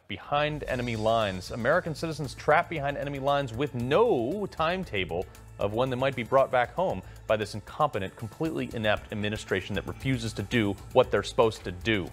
behind enemy lines. American citizens trapped behind enemy lines with no timetable of when they might be brought back home by this incompetent, completely inept administration that refuses to do what they're supposed to do.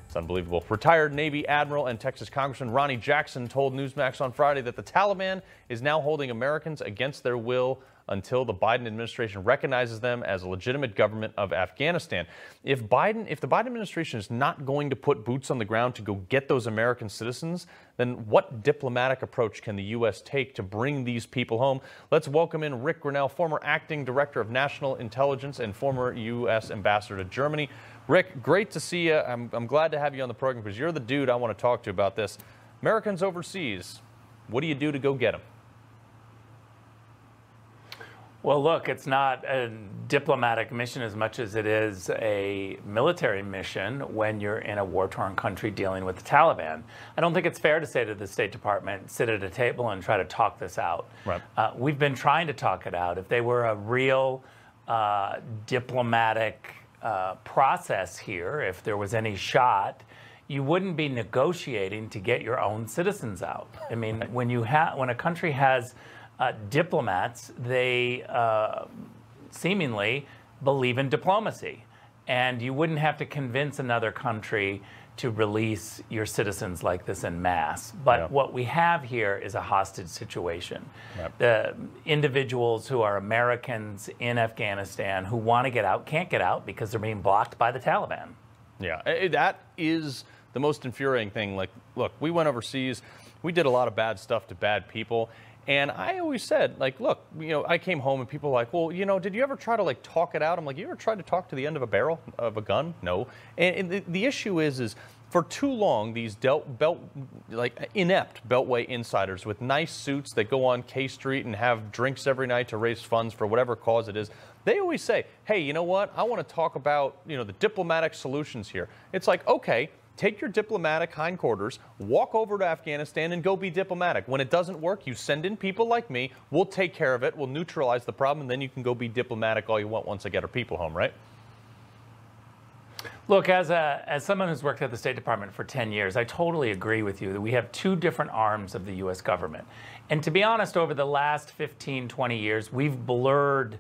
It's unbelievable. Retired Navy Admiral and Texas Congressman Ronnie Jackson told Newsmax on Friday that the Taliban is now holding Americans against their will until the Biden administration recognizes them as a legitimate government of Afghanistan. If the Biden administration is not going to put boots on the ground to go get those American citizens, then what diplomatic approach can the U.S. take to bring these people home? Let's welcome in Rick Grenell, former acting director of national intelligence and former U.S. ambassador to Germany. Rick, great to see you. I'm glad to have you on the program because you're the dude I want to talk to about this. Americans overseas, what do you do to go get them? Well, look, it's not a diplomatic mission as much as it is a military mission when you're in a war-torn country dealing with the Taliban. I don't think it's fair to say to the State Department, sit at a table and try to talk this out. Right. We've been trying to talk it out. If they were a real diplomatic process here, if there was any shot, you wouldn't be negotiating to get your own citizens out. I mean, when a country has diplomats, they seemingly believe in diplomacy. And you wouldn't have to convince another country to release your citizens like this en masse. But what we have here is a hostage situation. The individuals who are Americans in Afghanistan who want to get out can't get out because they're being blocked by the Taliban. Yeah, that is the most infuriating thing. Like, look, we went overseas. We did a lot of bad stuff to bad people. And I always said, like, look, I came home and people were like, well, did you ever try to, like, talk it out? I'm like, you ever tried to talk to the end of a barrel of a gun? No. And the issue is for too long, these inept Beltway insiders with nice suits that go on K Street and have drinks every night to raise funds for whatever cause it is, they always say, hey, you know what? I want to talk about, the diplomatic solutions here. It's like, okay, take your diplomatic hindquarters, walk over to Afghanistan and go be diplomatic. When it doesn't work, you send in people like me. We'll take care of it. We'll neutralize the problem, and then you can go be diplomatic all you want once I get our people home, right? Look, as someone who's worked at the State Department for 10 years, I totally agree with you that we have two different arms of the U.S. government. And to be honest, over the last 15, 20 years, we've blurred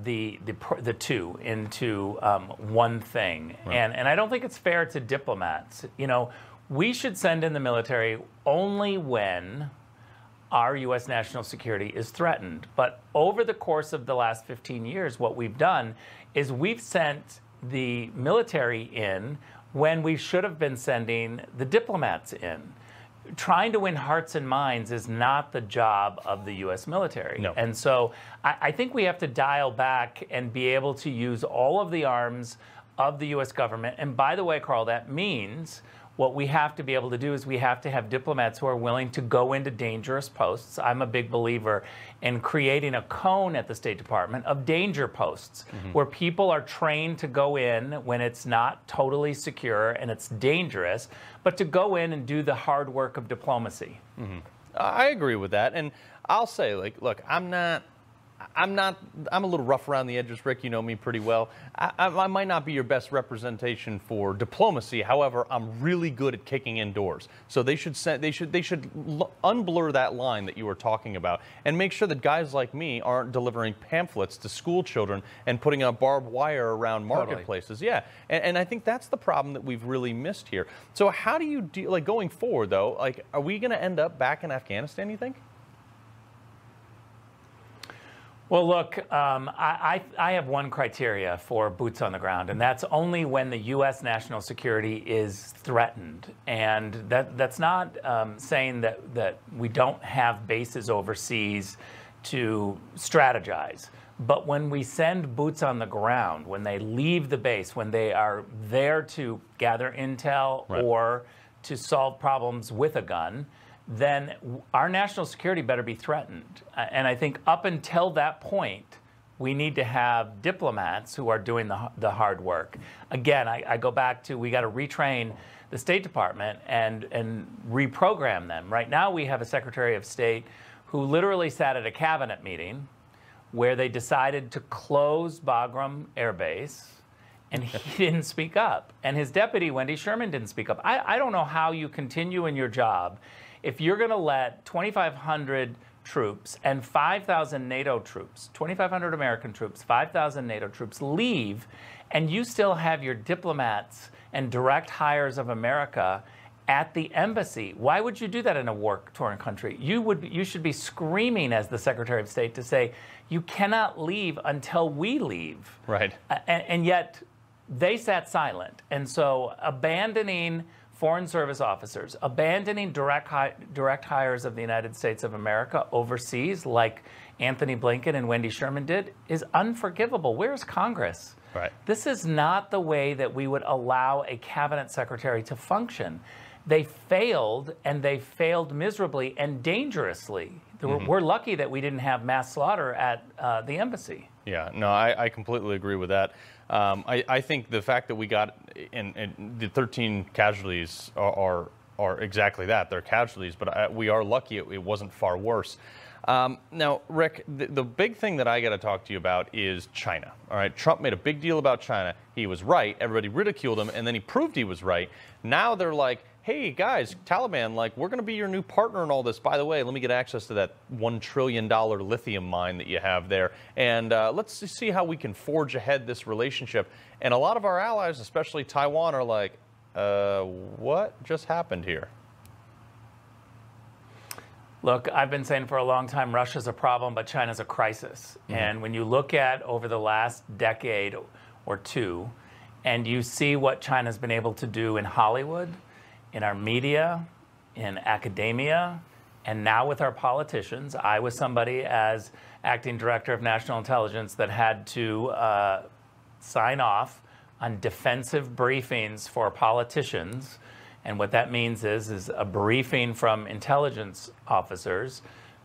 the two into one thing. Right. And I don't think it's fair to diplomats. We should send in the military only when our U.S. national security is threatened. But over the course of the last 15 years, what we've done is we've sent the military in when we should have been sending the diplomats in. Trying to win hearts and minds is not the job of the U.S. military. No. And so I think we have to dial back and be able to use all of the arms of the U.S. government. And by the way, Carl, that means what we have to be able to do is we have to have diplomats who are willing to go into dangerous posts. I'm a big believer in creating a cone at the State Department of danger posts, where people are trained to go in when it's not totally secure and it's dangerous, but to go in and do the hard work of diplomacy. I agree with that. And I'll say, like, look, I'm a little rough around the edges, Rick. You know me pretty well. I might not be your best representation for diplomacy. However, I'm really good at kicking in doors. So they should unblur that line that you were talking about and make sure that guys like me aren't delivering pamphlets to school children and putting up barbed wire around marketplaces. Totally. Yeah, and I think that's the problem that we've really missed here. So how do you deal, like, going forward though? Like, are we going to end up back in Afghanistan, you think? Well, look, I have one criteria for boots on the ground, and that's only when the U.S. national security is threatened. And that's not saying that we don't have bases overseas to strategize. But when we send boots on the ground, when they leave the base, when they are there to gather intel or to solve problems with a gun, then our national security better be threatened. And I think up until that point, we need to have diplomats who are doing the hard work. Again, I go back to, we got to retrain the State Department and reprogram them. Right now we have a Secretary of State who literally sat at a cabinet meeting where they decided to close Bagram Air Base and he didn't speak up. And his deputy, Wendy Sherman, didn't speak up. I don't know how you continue in your job if you're going to let 2,500 troops and 5,000 NATO troops, 2,500 American troops, 5,000 NATO troops leave, and you still have your diplomats and direct hires of America at the embassy. Why would you do that in a war-torn country? You should be screaming as the Secretary of State to say, you cannot leave until we leave. Right. And yet they sat silent. And so abandoning Foreign Service officers, abandoning direct hires of the United States of America overseas, like Anthony Blinken and Wendy Sherman did, is unforgivable. Where's Congress? Right. This is not the way that we would allow a cabinet secretary to function. They failed, and they failed miserably and dangerously. We're lucky that we didn't have mass slaughter at the embassy. Yeah, no, I completely agree with that. I think the fact that we got and the 13 casualties are exactly that. They're casualties, but we are lucky it wasn't far worse. Now, Rick, the big thing that I got to talk to you about is China. All right, Trump made a big deal about China. He was right. Everybody ridiculed him, and then he proved he was right. Now they're like, hey, guys, Taliban, like, we're going to be your new partner in all this. By the way, let me get access to that $1 trillion lithium mine that you have there. And let's see how we can forge ahead this relationship. And a lot of our allies, especially Taiwan, are like, what just happened here? Look, I've been saying for a long time, Russia's a problem, but China's a crisis. Mm-hmm. And when you look at over the last decade or two, and you see what China's been able to do in Hollywood, in our media, in academia, and now with our politicians. I was somebody as acting director of national intelligence that had to sign off on defensive briefings for politicians. And what that means is a briefing from intelligence officers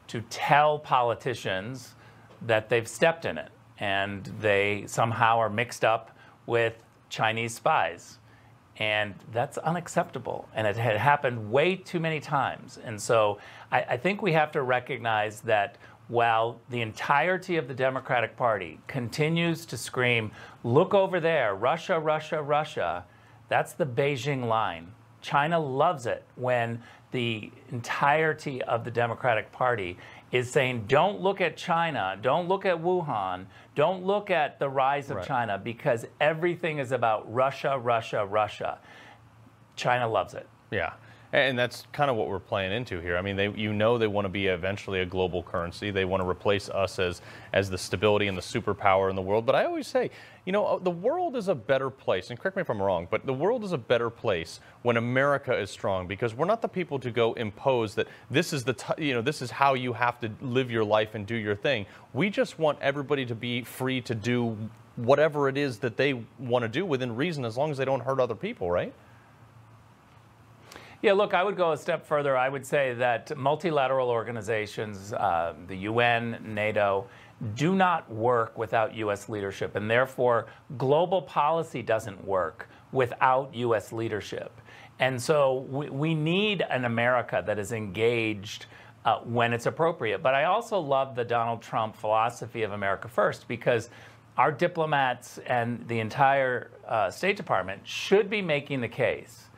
to tell politicians that they've stepped in it and they somehow are mixed up with Chinese spies. And that's unacceptable. And it had happened way too many times. And so I think we have to recognize that while the entirety of the Democratic Party continues to scream, look over there, Russia, Russia, Russia, that's the Beijing line. China loves it when the entirety of the Democratic Party is saying, don't look at China, don't look at Wuhan, don't look at the rise of China, because everything is about Russia, Russia, Russia. China loves it. Yeah. And that's kind of what we're playing into here. I mean, they want to be eventually a global currency. They want to replace us as the stability and the superpower in the world. But I always say, the world is a better place. And correct me if I'm wrong, but the world is a better place when America is strong, because we're not the people to go impose that this is this is how you have to live your life and do your thing. We just want everybody to be free to do whatever it is that they want to do within reason, as long as they don't hurt other people, right? Yeah, look, I would go a step further. I would say that multilateral organizations, the UN, NATO, do not work without U.S. leadership, and therefore global policy doesn't work without U.S. leadership. And so we need an America that is engaged when it's appropriate. But I also love the Donald Trump philosophy of America First, because our diplomats and the entire State Department should be making the case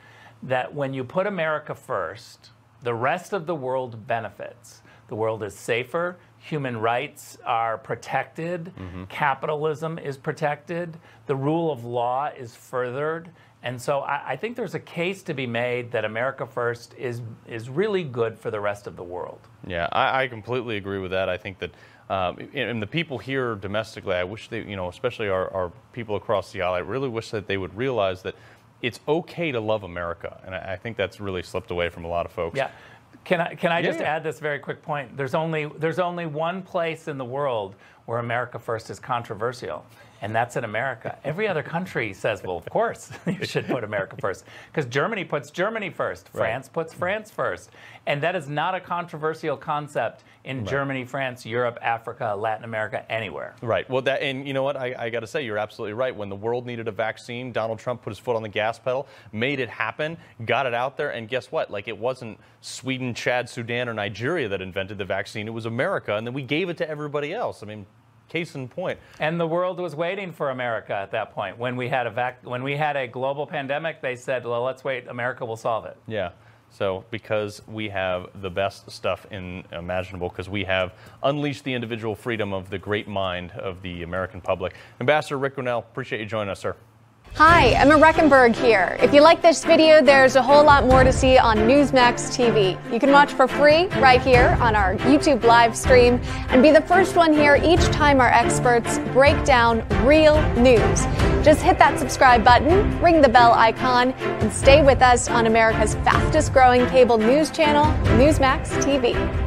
that when you put America first, the rest of the world benefits. The world is safer, human rights are protected, capitalism is protected, the rule of law is furthered. And so I think there's a case to be made that America first is really good for the rest of the world. Yeah, I completely agree with that. I think that and the people here domestically, I wish they, especially our people across the aisle, I really wish that they would realize that it's okay to love America, and I think that's really slipped away from a lot of folks. Yeah, can I just add this very quick point? There's only one place in the world where America First is controversial, and that's in America. Every other country says, well, of course you should put America first, because Germany puts Germany first, France puts France first, and that is not a controversial concept in Germany, France, Europe, Africa, Latin America, anywhere. Right. Well, and you know what? I got to say, you're absolutely right. When the world needed a vaccine, Donald Trump put his foot on the gas pedal, made it happen, got it out there, and guess what? Like, it wasn't Sweden, Chad, Sudan, or Nigeria that invented the vaccine. It was America, and then we gave it to everybody else. I mean, case in point. And the world was waiting for America at that point. When we had a global pandemic, they said, well, let's wait, America will solve it. Yeah. So because we have the best stuff imaginable, because we have unleashed the individual freedom of the great mind of the American public. Ambassador Rick Grenell, appreciate you joining us, sir. Hi, Emma Reckenberg here. If you like this video, there's a whole lot more to see on Newsmax TV. You can watch for free right here on our YouTube live stream and be the first one here each time our experts break down real news. Just hit that subscribe button, ring the bell icon, and stay with us on America's fastest growing cable news channel, Newsmax TV.